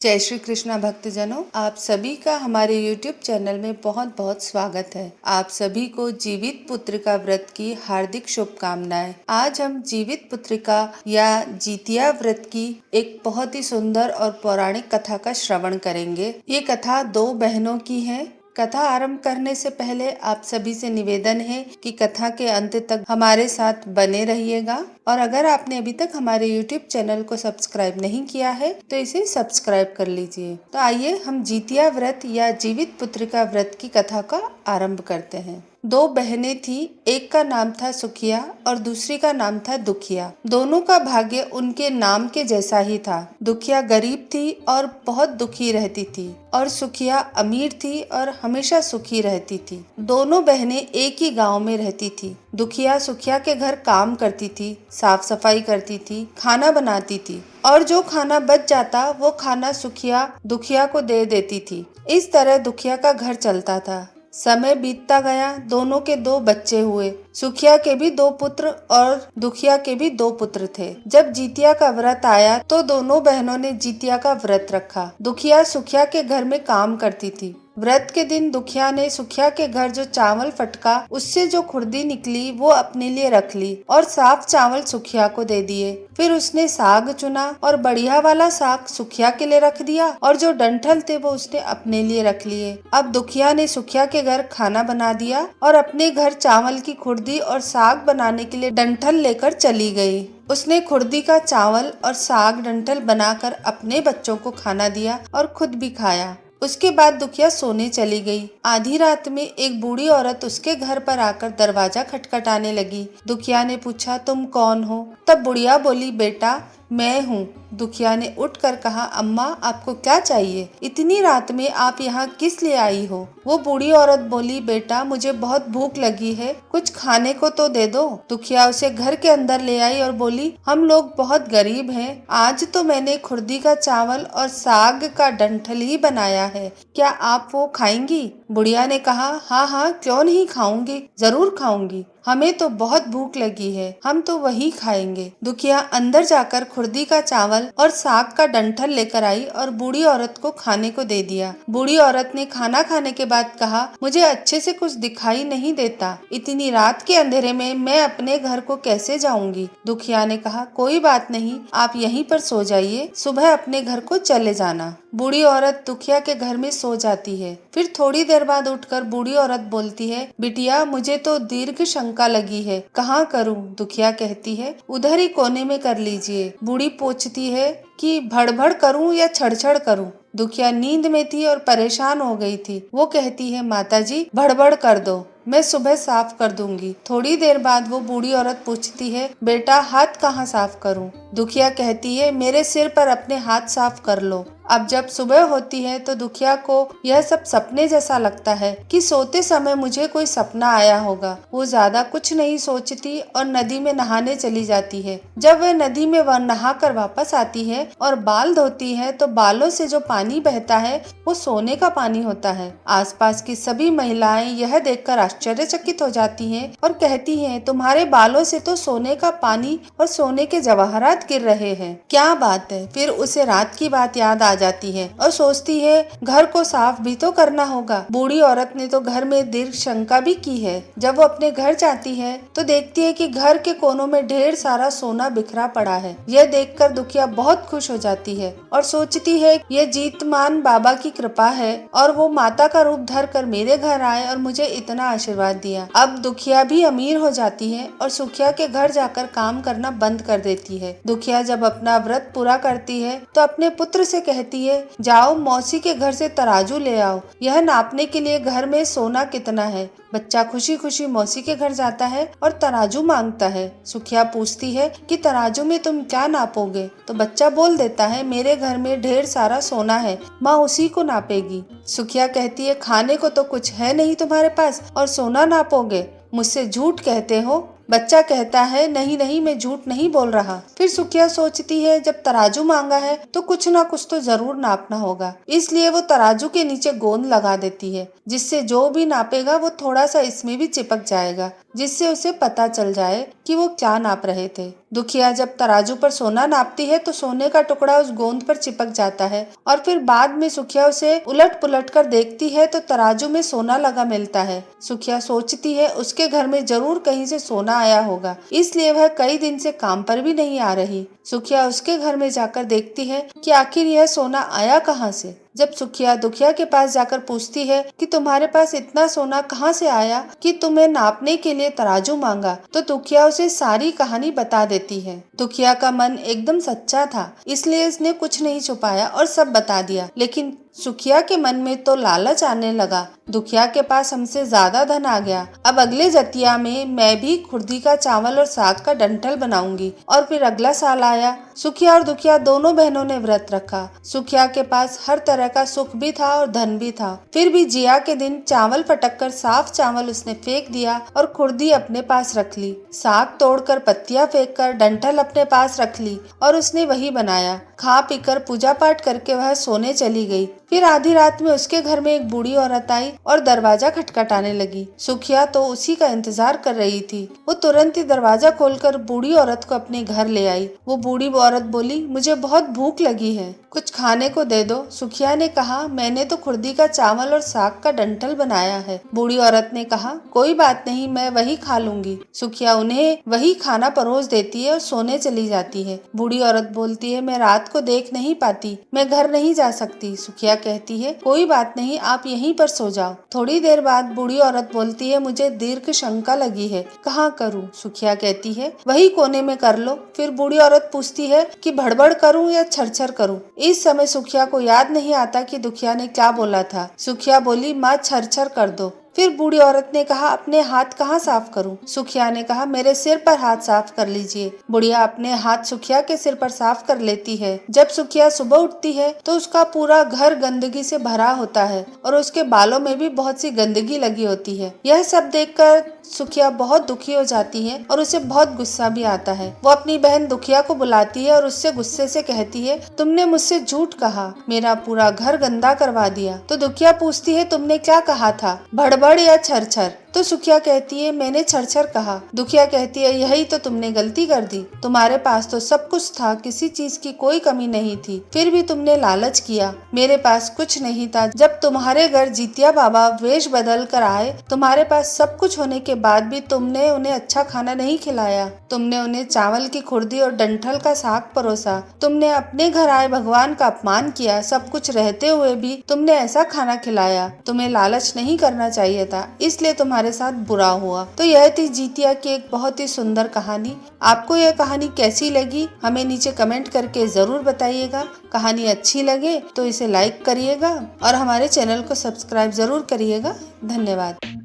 जय श्री कृष्णा भक्तजनों, आप सभी का हमारे YouTube चैनल में बहुत बहुत स्वागत है। आप सभी को जीवित पुत्रिका व्रत की हार्दिक शुभकामनाएं। आज हम जीवित पुत्रिका या जितिया व्रत की एक बहुत ही सुंदर और पौराणिक कथा का श्रवण करेंगे। ये कथा दो बहनों की है। कथा आरंभ करने से पहले आप सभी से निवेदन है कि कथा के अंत तक हमारे साथ बने रहिएगा और अगर आपने अभी तक हमारे YouTube चैनल को सब्सक्राइब नहीं किया है तो इसे सब्सक्राइब कर लीजिए। तो आइए हम जितिया व्रत या जीवित पुत्रिका व्रत की कथा का आरंभ करते हैं। दो बहनें थी, एक का नाम था सुखिया और दूसरी का नाम था दुखिया। दोनों का भाग्य उनके नाम के जैसा ही था। दुखिया गरीब थी और बहुत दुखी रहती थी और सुखिया अमीर थी और हमेशा सुखी रहती थी। दोनों बहनें एक ही गांव में रहती थी। दुखिया सुखिया के घर काम करती थी, साफ सफाई करती थी, खाना बनाती थी और जो खाना बच जाता वो खाना सुखिया दुखिया को दे देती थी। इस तरह दुखिया का घर चलता था। समय बीतता गया, दोनों के दो बच्चे हुए। सुखिया के भी दो पुत्र और दुखिया के भी दो पुत्र थे। जब जितिया का व्रत आया तो दोनों बहनों ने जितिया का व्रत रखा। दुखिया सुखिया के घर में काम करती थी। व्रत के दिन दुखिया ने सुखिया के घर जो चावल फटका उससे जो खुर्दी निकली वो अपने लिए रख ली और साफ चावल सुखिया को दे दिए। फिर उसने साग चुना और बढ़िया वाला साग सुखिया के लिए रख दिया और जो डंठल थे वो उसने अपने लिए रख लिए। अब दुखिया ने सुखिया के घर खाना बना दिया और अपने घर चावल की खुर्दी और साग बनाने के लिए डंठल लेकर चली गई। उसने खुर्दी का चावल और साग डंठल बनाकर अपने बच्चों को खाना दिया और खुद भी खाया। उसके बाद दुखिया सोने चली गई। आधी रात में एक बूढ़ी औरत उसके घर पर आकर दरवाजा खटखटाने लगी। दुखिया ने पूछा, तुम कौन हो? तब बुढ़िया बोली, बेटा मैं हूँ। दुखिया ने उठकर कहा, अम्मा आपको क्या चाहिए? इतनी रात में आप यहाँ किस लिए आई हो? वो बूढ़ी औरत बोली, बेटा मुझे बहुत भूख लगी है, कुछ खाने को तो दे दो। दुखिया उसे घर के अंदर ले आई और बोली, हम लोग बहुत गरीब हैं, आज तो मैंने खुर्दी का चावल और साग का डंठल ही बनाया है, क्या आप वो खाएंगी? बुढ़िया ने कहा, हाँ हाँ क्यों नहीं खाऊंगी, जरूर खाऊंगी, हमें तो बहुत भूख लगी है, हम तो वही खाएंगे। दुखिया अंदर जाकर खुर्दी का चावल और साग का डंठल लेकर आई और बूढ़ी औरत को खाने को दे दिया। बूढ़ी औरत ने खाना खाने के बाद कहा, मुझे अच्छे से कुछ दिखाई नहीं देता, इतनी रात के अंधेरे में मैं अपने घर को कैसे जाऊंगी? दुखिया ने कहा, कोई बात नहीं, आप यहीं पर सो जाइए, सुबह अपने घर को चले जाना। बूढ़ी औरत दुखिया के घर में सो जाती है। फिर थोड़ी देर बाद उठकर बूढ़ी औरत बोलती है, बिटिया मुझे तो दीर्घ शंका लगी है, कहाँ करूँ? दुखिया कहती है, उधर ही कोने में कर लीजिए। बूढ़ी पूछती है कि भड़भड़ करूँ या छड़छड़ करूँ? दुखिया नींद में थी और परेशान हो गई थी। वो कहती है, माताजी भड़बड़ कर दो, मैं सुबह साफ कर दूंगी। थोड़ी देर बाद वो बूढ़ी औरत पूछती है, बेटा हाथ कहाँ साफ करूं? दुखिया कहती है, मेरे सिर पर अपने हाथ साफ कर लो। अब जब सुबह होती है तो दुखिया को यह सब सपने जैसा लगता है कि सोते समय मुझे कोई सपना आया होगा। वो ज्यादा कुछ नहीं सोचती और नदी में नहाने चली जाती है। जब वह नदी में नहाकर वापस आती है और बाल धोती है तो बालों से जो पानी बहता है वो सोने का पानी होता है। आसपास की सभी महिलाएं यह देखकर आश्चर्यचकित हो जाती हैं और कहती हैं, तुम्हारे बालों से तो सोने का पानी और सोने के जवाहरात गिर रहे हैं, क्या बात है? फिर उसे रात की बात याद आ जाती है और सोचती है घर को साफ भी तो करना होगा। बूढ़ी औरत ने तो घर में दीर्घ शंका भी की है। जब वो अपने घर जाती है तो देखती है कि घर के कोनों में ढेर सारा सोना बिखरा पड़ा है। यह देखकर दुखिया बहुत खुश हो जाती है और सोचती है ये जीतमान बाबा की कृपा है और वो माता का रूप धर कर मेरे घर आए और मुझे इतना आशीर्वाद दिया। अब दुखिया भी अमीर हो जाती है और सुखिया के घर जाकर काम करना बंद कर देती है। दुखिया जब अपना व्रत पूरा करती है तो अपने पुत्र से कहती है, जाओ मौसी के घर से तराजू ले आओ, यह नापने के लिए घर में सोना कितना है। बच्चा खुशी खुशी मौसी के घर जाता है और तराजू मांगता है। सुखिया पूछती है कि तराजू में तुम क्या नापोगे? तो बच्चा बोल देता है, मेरे घर में ढेर सारा सोना है, माँ उसी को नापेगी। सुखिया कहती है, खाने को तो कुछ है नहीं तुम्हारे पास और सोना नापोगे, मुझसे झूठ कहते हो? बच्चा कहता है, नहीं नहीं मैं झूठ नहीं बोल रहा। फिर सुखिया सोचती है, जब तराजू मांगा है तो कुछ ना कुछ तो जरूर नापना होगा, इसलिए वो तराजू के नीचे गोंद लगा देती है, जिससे जो भी नापेगा वो थोड़ा सा इसमें भी चिपक जाएगा, जिससे उसे पता चल जाए कि वो क्या नाप रहे थे। दुखिया जब तराजू पर सोना नापती है तो सोने का टुकड़ा उस गोंद पर चिपक जाता है और फिर बाद में सुखिया उसे उलट पुलट कर देखती है तो तराजू में सोना लगा मिलता है। सुखिया सोचती है उसके घर में जरूर कहीं से सोना आया होगा, इसलिए वह कई दिन से काम पर भी नहीं आ रही। सुखिया उसके घर में जाकर देखती है कि आखिर यह सोना आया कहाँ से। जब सुखिया दुखिया के पास जाकर पूछती है कि तुम्हारे पास इतना सोना कहाँ से आया कि तुम्हें नापने के लिए तराजू मांगा, तो दुखिया उसे सारी कहानी बता देती है। दुखिया का मन एकदम सच्चा था, इसलिए उसने कुछ नहीं छुपाया और सब बता दिया। लेकिन सुखिया के मन में तो लालच आने लगा। दुखिया के पास हमसे ज्यादा धन आ गया, अब अगले जतिया में मैं भी खुर्दी का चावल और साग का डंठल बनाऊंगी। और फिर अगला साल आया। सुखिया और दुखिया दोनों बहनों ने व्रत रखा। सुखिया के पास हर तरह का सुख भी था और धन भी था, फिर भी जिया के दिन चावल पटक कर साफ चावल उसने फेंक दिया और खुर्दी अपने पास रख ली। साग तोड़कर पत्तियां फेंक कर डंठल अपने पास रख ली और उसने वही बनाया। खा पीकर पूजा पाठ करके वह सोने चली गई। फिर आधी रात में उसके घर में एक बूढ़ी औरत आई और दरवाजा खटखटाने लगी। सुखिया तो उसी का इंतजार कर रही थी। वो तुरंत ही दरवाजा खोलकर बूढ़ी औरत को अपने घर ले आई। वो बूढ़ी औरत बोली, मुझे बहुत भूख लगी है, कुछ खाने को दे दो। सुखिया ने कहा, मैंने तो खुर्दी का चावल और साग का डंठल बनाया है। बूढ़ी औरत ने कहा, कोई बात नहीं, मैं वही खा लूंगी। सुखिया उन्हें वही खाना परोस देती है और सोने चली जाती है। बूढ़ी औरत बोलती है, मैं रात को देख नहीं पाती, मैं घर नहीं जा सकती। सुखिया कहती है, कोई बात नहीं, आप यहीं पर सो जाओ। थोड़ी देर बाद बूढ़ी औरत बोलती है, मुझे दीर्घ शंका लगी है, कहाँ करूँ? सुखिया कहती है, वही कोने में कर लो। फिर बूढ़ी औरत पूछती है कि भड़बड़ करूँ या छरछर करूँ? इस समय सुखिया को याद नहीं आता कि दुखिया ने क्या बोला था। सुखिया बोली, माँ छरछर कर दो। फिर बूढ़ी औरत ने कहा, अपने हाथ कहाँ साफ करूं? सुखिया ने कहा, मेरे सिर पर हाथ साफ कर लीजिए। बुढ़िया अपने हाथ सुखिया के सिर पर साफ कर लेती है। जब सुखिया सुबह उठती है तो उसका पूरा घर गंदगी से भरा होता है और उसके बालों में भी बहुत सी गंदगी लगी होती है। यह सब देखकर सुखिया बहुत दुखी हो जाती है और उसे बहुत गुस्सा भी आता है। वो अपनी बहन दुखिया को बुलाती है और उससे गुस्से से कहती है, तुमने मुझसे झूठ कहा, मेरा पूरा घर गंदा करवा दिया। तो दुखिया पूछती है, तुमने क्या कहा था, भड़बड़ या छरछर? तो सुखिया कहती है, मैंने छरछर कहा। दुखिया कहती है, यही तो तुमने गलती कर दी। तुम्हारे पास तो सब कुछ था, किसी चीज की कोई कमी नहीं थी, फिर भी तुमने लालच किया। मेरे पास कुछ नहीं था। जब तुम्हारे घर जीतिया बाबा वेश बदल कर आए, तुम्हारे पास सब कुछ होने के बाद भी तुमने उन्हें अच्छा खाना नहीं खिलाया। तुमने उन्हें चावल की खुर्दी और डंठल का साग परोसा। तुमने अपने घर आए भगवान का अपमान किया। सब कुछ रहते हुए भी तुमने ऐसा खाना खिलाया। तुम्हें लालच नहीं करना चाहिए था, इसलिए तुम्हारे साथ बुरा हुआ। तो यह थी जीतिया की एक बहुत ही सुंदर कहानी। आपको यह कहानी कैसी लगी हमें नीचे कमेंट करके जरूर बताइएगा। कहानी अच्छी लगे तो इसे लाइक करिएगा और हमारे चैनल को सब्सक्राइब जरूर करिएगा। धन्यवाद।